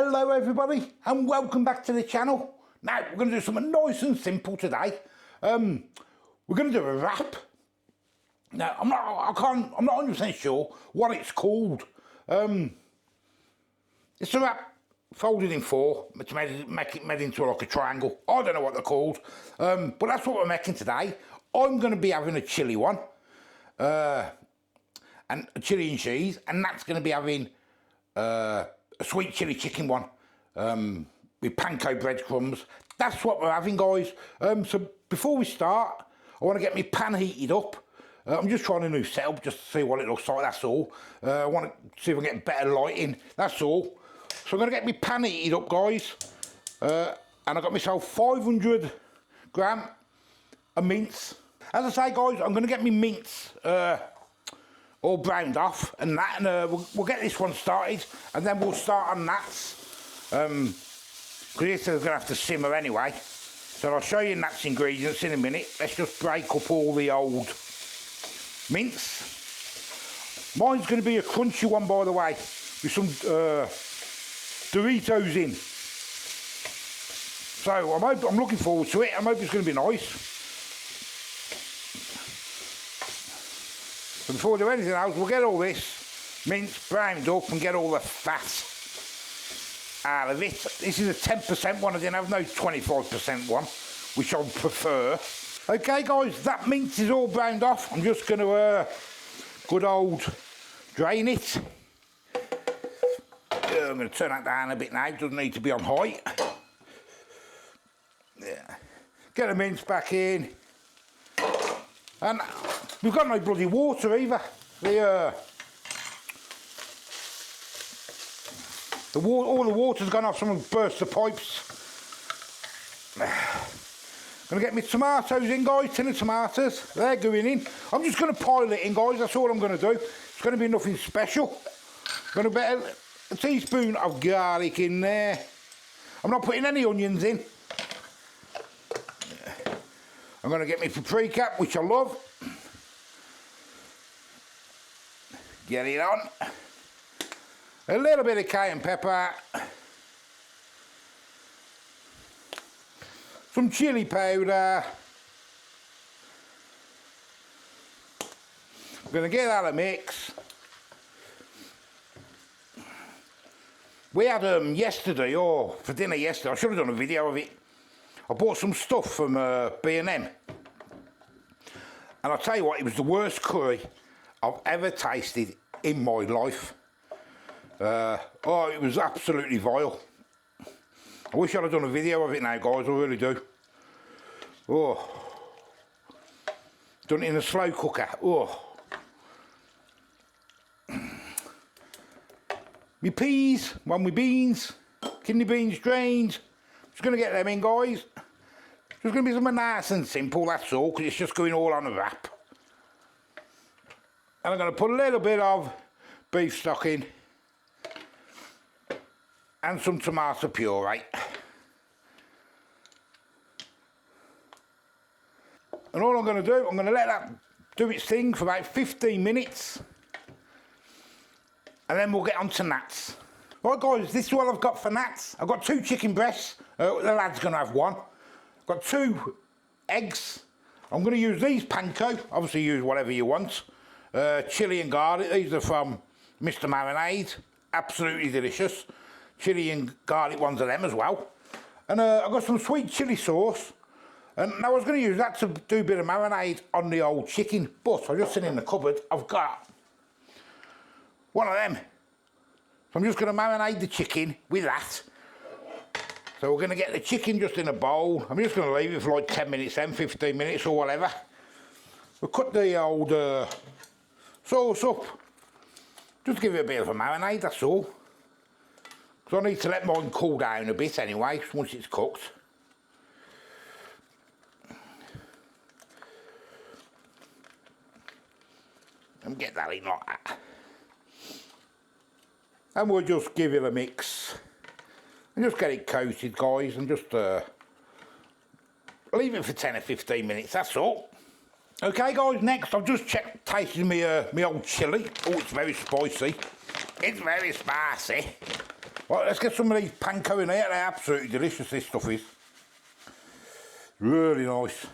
Hello everybody and welcome back to the channel. Now we're going to do something nice and simple today. We're going to do a wrap. Now I'm not 100% sure what it's called. It's a wrap folded in four. It's made into like a triangle. I don't know what they're called, but that's what we're making today. I'm going to be having a chili one, and a chili and cheese, and that's going to be having a sweet chili chicken one with panko breadcrumbs. That's what we're having, guys. So before we start, I want to get my pan heated up. I'm just trying a new setup just to see what it looks like, that's all. I want to see if I can get better lighting, that's all. So I'm going to get my pan heated up, guys. And I got myself 500 gram of mince. As I say, guys, I'm going to get my mince all browned off and that, and we'll get this one started, and then we'll start on Nats, because this is going to have to simmer anyway. So I'll show you Nats ingredients in a minute. Let's just break up all the old mince. Mine's going to be a crunchy one, by the way, with some Doritos in. So I'm looking forward to it. I hope it's going to be nice. But before we do anything else, we'll get all this mince browned up and get all the fat out of it. This is a 10% one, I didn't have no 25% one, which I prefer. Okay guys, that mince is all browned off. I'm just going to good old drain it. I'm going to turn that down a bit now, it doesn't need to be on high. Yeah. Get the mince back in. And we've got no bloody water either. All the water's gone off, someone burst the pipes. Gonna get my tomatoes in, guys, tin of tomatoes. They're going in. I'm just gonna pile it in, guys, that's all I'm gonna do. It's gonna be nothing special. Gonna put a teaspoon of garlic in there. I'm not putting any onions in. I'm gonna get my paprika, which I love. Get it on. A little bit of cayenne pepper. Some chili powder. I'm going to get that a mix. We had yesterday, or for dinner yesterday, I should have done a video of it. I bought some stuff from B&M. And I'll tell you what, it was the worst curry I've ever tasted in my life. Oh, it was absolutely vile. I wish I'd have done a video of it now, guys, I really do. Oh. Done it in a slow cooker. Oh. My peas, one with beans, kidney beans drained. Just going to get them in, guys. Just going to be something nice and simple, that's all, because it's just going all on a wrap. And I'm going to put a little bit of beef stock in and some tomato puree. And all I'm going to do, I'm going to let that do its thing for about 15 minutes, and then we'll get on to Nats. Right guys, this is what I've got for Nats. I've got 2 chicken breasts, the lad's going to have 1. I've got 2 eggs. I'm going to use these panko, obviously use whatever you want. Chili and garlic, these are from Mr. Marinade, absolutely delicious. Chili and garlic ones of them as well. And I've got some sweet chili sauce. And now I was going to use that to do a bit of marinade on the old chicken, but I've just seen in the cupboard, I've got one of them. So I'm just going to marinate the chicken with that. So we're going to get the chicken just in a bowl. I'm just going to leave it for like 10 minutes then, 15 minutes or whatever. We'll cut the old sauce up. Just give it a bit of a marinade, that's all. Because I need to let mine cool down a bit anyway, once it's cooked. And get that in like that. And we'll just give it a mix. And just get it coated, guys, and just leave it for 10 or 15 minutes, that's all. Okay guys, next I've just tasted my old chili. Oh, it's very spicy. It's very spicy. Right, let's get some of these panko in here. They're absolutely delicious, this stuff is. Really nice.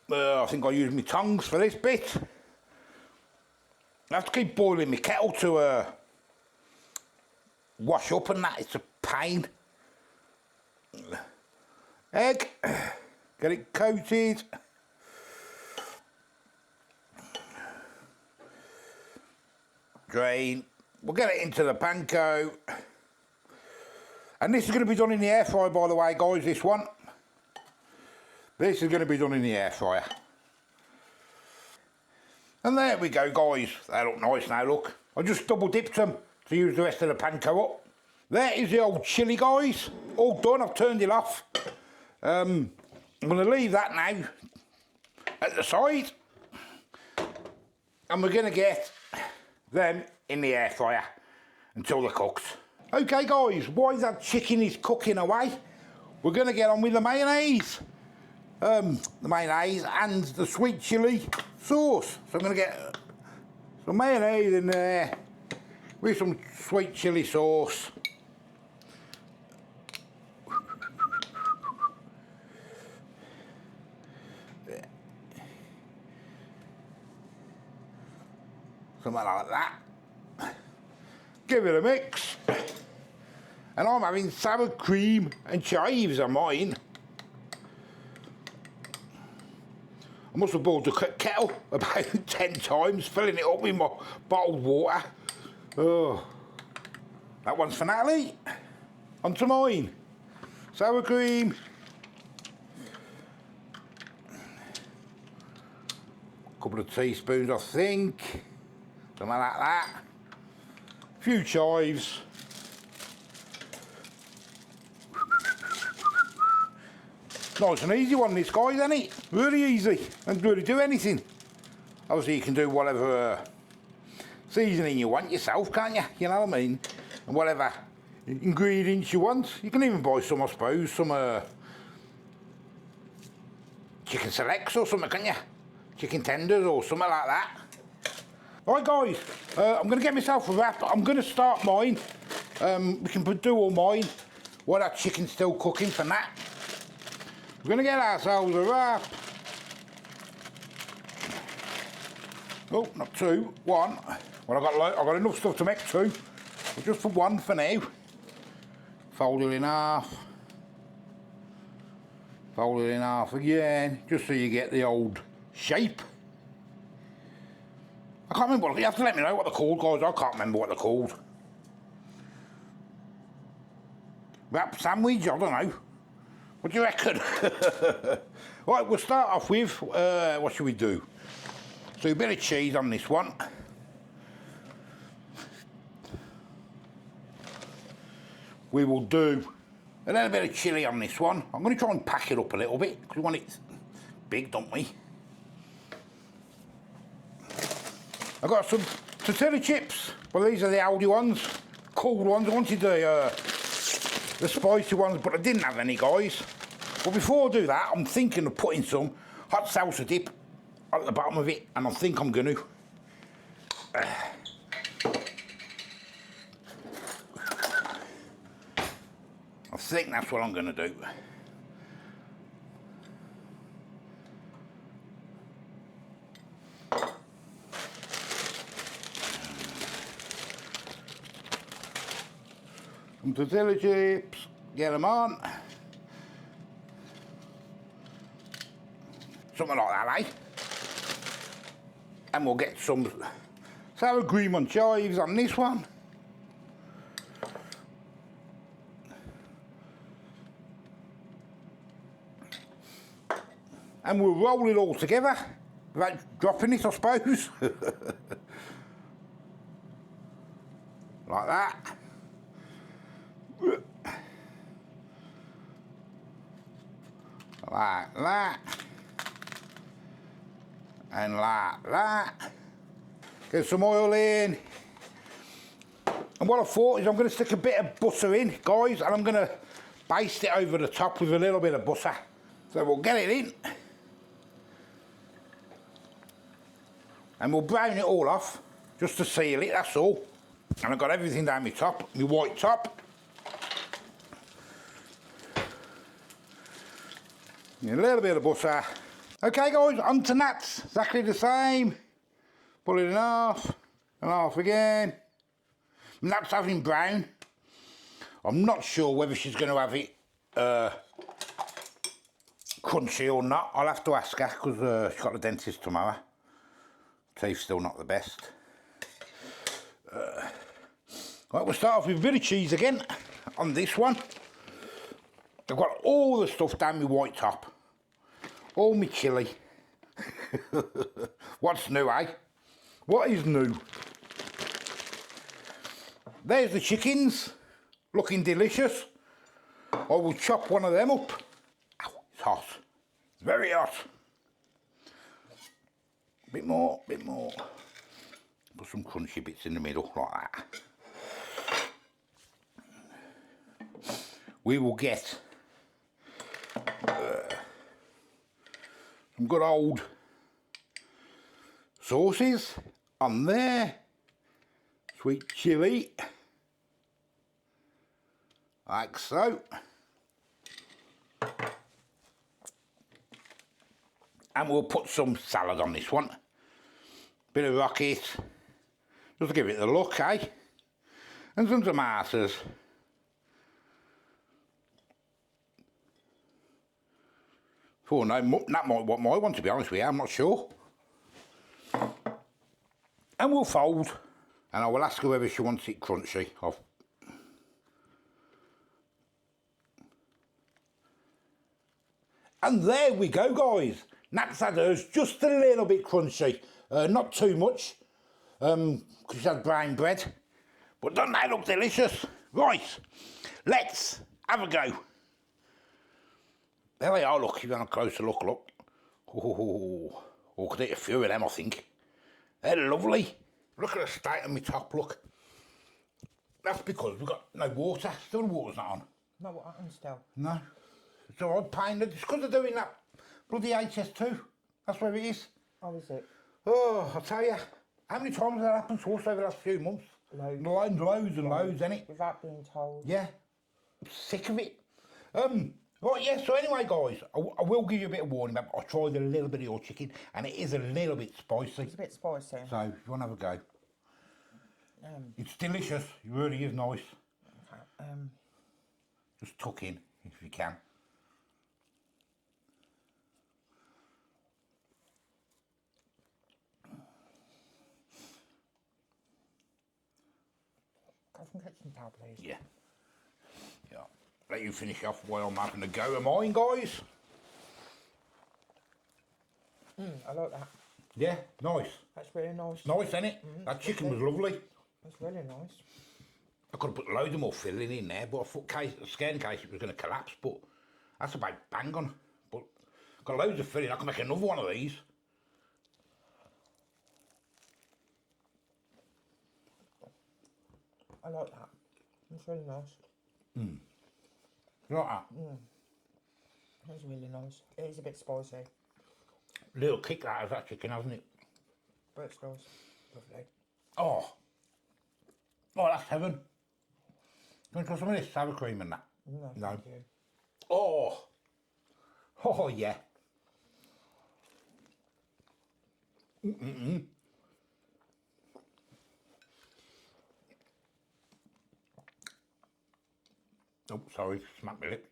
I think I'll use my tongs for this bit. I have to keep boiling my kettle to wash up and that, it's a pain. Egg, get it coated. Drain, we'll get it into the panko. And this is going to be done in the air fryer, by the way, guys, this one. This is going to be done in the air fryer. And there we go, guys. They look nice now, look. I just double dipped them to use the rest of the panko up. There is the old chilli, guys. All done, I've turned it off. I'm going to leave that now at the side. And we're going to get them in the air fryer until they're cooked. Okay, guys, while that chicken is cooking away, we're going to get on with the mayonnaise. The mayonnaise and the sweet chilli sauce. So I'm going to get some mayonnaise in there with some sweet chilli sauce. Something like that. Give it a mix. And I'm having sour cream and chives on mine. I must have boiled the kettle about 10 times, filling it up with my bottled water. Oh, that one's for Natalie. On to mine. Sour cream. A couple of teaspoons, I think. Something like that. A few chives. Nice and easy one, this, guys, isn't it? Really easy. Don't really do anything. Obviously, you can do whatever seasoning you want yourself, can't you? You know what I mean? And whatever ingredients you want. You can even buy some, I suppose, some chicken selects or something, can't you? Chicken tenders or something like that. Right, guys, I'm going to get myself a wrap. I'm going to start mine. We can do all mine while that chicken's still cooking for that. We're going to get ourselves a wrap. Oh, not two, one. Well, I've got enough stuff to make two. But just for one for now. Fold it in half. Fold it in half again, just so you get the old shape. I can't remember what, you have to let me know what they're called, guys. I can't remember what they're called. Wrap sandwich, I don't know. What do you reckon? Right, we'll start off with, what should we do? So a bit of cheese on this one. We will do a little bit of chilli on this one. I'm going to try and pack it up a little bit, because we want it big, don't we? I've got some tortilla chips. Well, these are the Aldi ones, cold ones. I wanted the spicy ones, but I didn't have any, guys. But before I do that, I'm thinking of putting some hot salsa dip at the bottom of it, and I think I'm going to. I think that's what I'm going to do. Some tortilla chips, get them on. Something like that, eh? And we'll get some sour cream and chives on this one. And we'll roll it all together without dropping it, I suppose. Like that. Like that. And like that. Get some oil in. And what I thought is I'm going to stick a bit of butter in, guys, and I'm going to baste it over the top with a little bit of butter. So we'll get it in. And we'll brown it all off. just to seal it, that's all. And I've got everything down my top, my white top. A little bit of butter. Okay guys, on to nuts, exactly the same. Pull it in half, and half again. Nuts having brown. I'm not sure whether she's going to have it crunchy or not. I'll have to ask her because she's got the dentist tomorrow. Teeth's still not the best. Right, we'll start off with a bit of cheese again on this one. I've got all the stuff down my white top. All my chilli. What's new, eh? What is new? There's the chickens, looking delicious. I will chop one of them up. Ow, it's hot. It's very hot. Bit more, bit more. Put some crunchy bits in the middle, like that. We will get some good old sauces on there. Sweet chilli. Like so. And we'll put some salad on this one. Bit of rocket. Just to give it the look, eh? And some tomatoes. Oh no, that might what my one, to be honest with you, I'm not sure. And we'll fold. And I will ask her whether she wants it crunchy. And there we go, guys. Nat's had hers just a little bit crunchy. Not too much, because she's had brown bread. But doesn't that look delicious? Right, let's have a go. There they are, look, if you want a closer look. Oh, could eat a few of them, I think. They're lovely. Look at the state of my top, look. That's because we've got no water. Still the water's not on. No, what happened still? No. It's all right, pain. It's because they're doing that bloody HS2. That's where it is. Oh, is it? Oh, I'll tell you. How many times has that happened to us over the last few months? Loads. Loads and loads, innit? Without being told. Yeah. I'm sick of it. Right, yeah, so anyway, guys, I will give you a bit of warning. I tried a little bit of your chicken, and it is a little bit spicy. It's a bit spicy. So, if you want to have a go. It's delicious. It really is nice. Okay, just tuck in, if you can. Got some kitchen towel, please. Yeah. Yeah. Let you finish off while I'm having a go of mine, guys. I like that. Yeah, nice. That's really nice. Nice, isn't it? That chicken was lovely. That's really nice. I could have put loads of more filling in there, but I thought scared in case it was going to collapse, but that's about bang on. But got loads of filling. I can make another one of these. I like that. It's really nice. You like that? It's really nice. It is a bit spicy. Little kick that has that chicken, hasn't it? But it's nice. Lovely. Oh, that's heaven. Do you want to put some of this sour cream in that? No, No. thank you. Oh yeah. Oh, sorry, smacked my lips.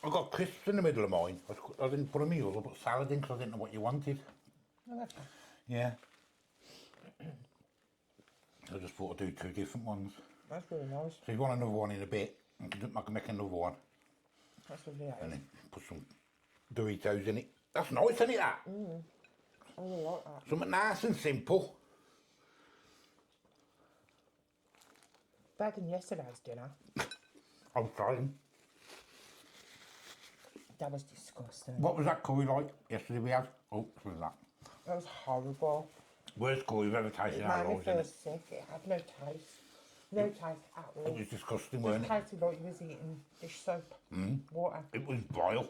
I got crisps in the middle of mine. I didn't put a meal, I put salad in because I didn't know what you wanted. Oh, that's nice. Yeah. I just thought I'd do two different ones. That's really nice. So if you want another one in a bit, I can make another one. That's lovely. And then put some Doritos in it. That's nice, isn't it, that? I really like that. Something nice and simple. Better than yesterday's dinner. I'm trying. That was disgusting. What was that curry like yesterday we had? Oh, what was that? That was horrible. Worst curry we've ever tasted It in our made me lives, isn't feel it? sick. It had no taste. No taste at all. It was disgusting, It weren't it? tasted like you was eating dish soap. Water. It was vile.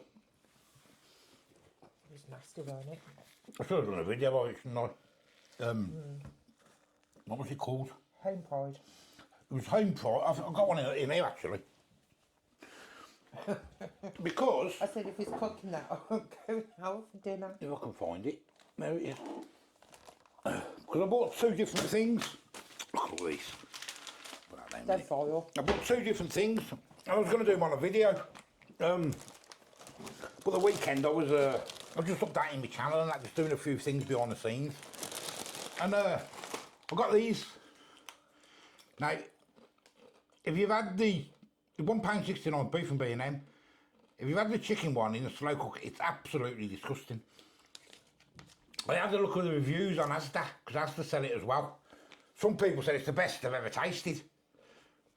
Nasty, weren't it? I should have done a video of it, shouldn't I? What was it called? Home pride. It was home pride. I've got one in here actually. Because I said if he's cooking that, I won't go out for dinner. if I can find it, there it is. Because I bought two different things. Look at all these. Dead foil. I bought two different things. I was going to do them on a video. But the weekend I just updating my channel and that, just doing a few things behind the scenes. And I got these. Now, if you've had the £1.69 beef from B&M, if you've had the chicken one in the slow cook, it's absolutely disgusting. I had a look at the reviews on Asda, because Asda sell it as well. Some people said it's the best they've ever tasted.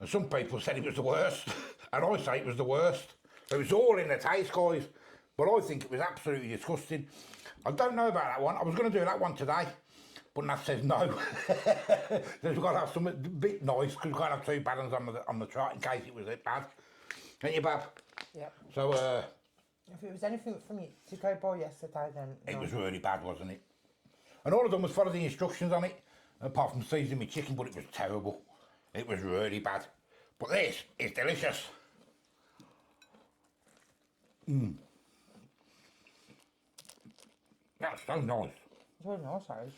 And some people said it was the worst. And I say it was the worst. So it's all in the taste, guys. But I think it was absolutely disgusting. I don't know about that one. I was going to do that one today. But Nat says no. We've got to have something a bit nice, because we've got to have two bad ones on the chart in case it was a bit bad. Ain't you, Bab? Yep. So, if it was anything for me to go by yesterday, then it was really bad, wasn't it? And all I've done was follow the instructions on it, apart from seasoning my chicken, but it was terrible. It was really bad. But this is delicious. That's so nice. it's very nice, that is.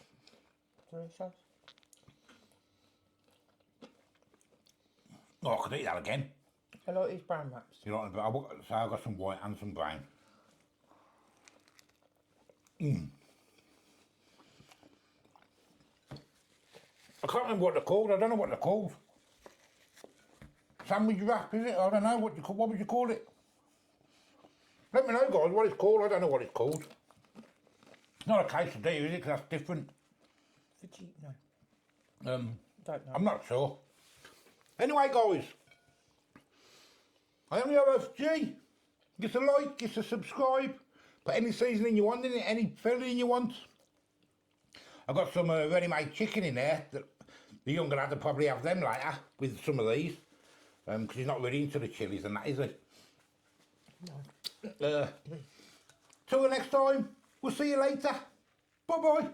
Delicious. Oh, I could eat that again. I like these brown wraps. You know, so I got some white and some brown. I can't remember what they're called. I don't know what they're called. Sandwich wrap, is it? I don't know. What would you call it? Let me know, guys, what it's called. I don't know what it's called. It's not a quesadilla, is it? 'Cause that's different. Veggie, no. Don't know. I'm not sure. Anyway, guys, I am your host, G. Give us a like, give us a subscribe. Put any seasoning you want in it, any filling you want. I've got some ready-made chicken in there. That the younger lad will probably have them later with some of these. Because he's not really into the chilies and that, is he? No. Till the next time, we'll see you later. Bye-bye.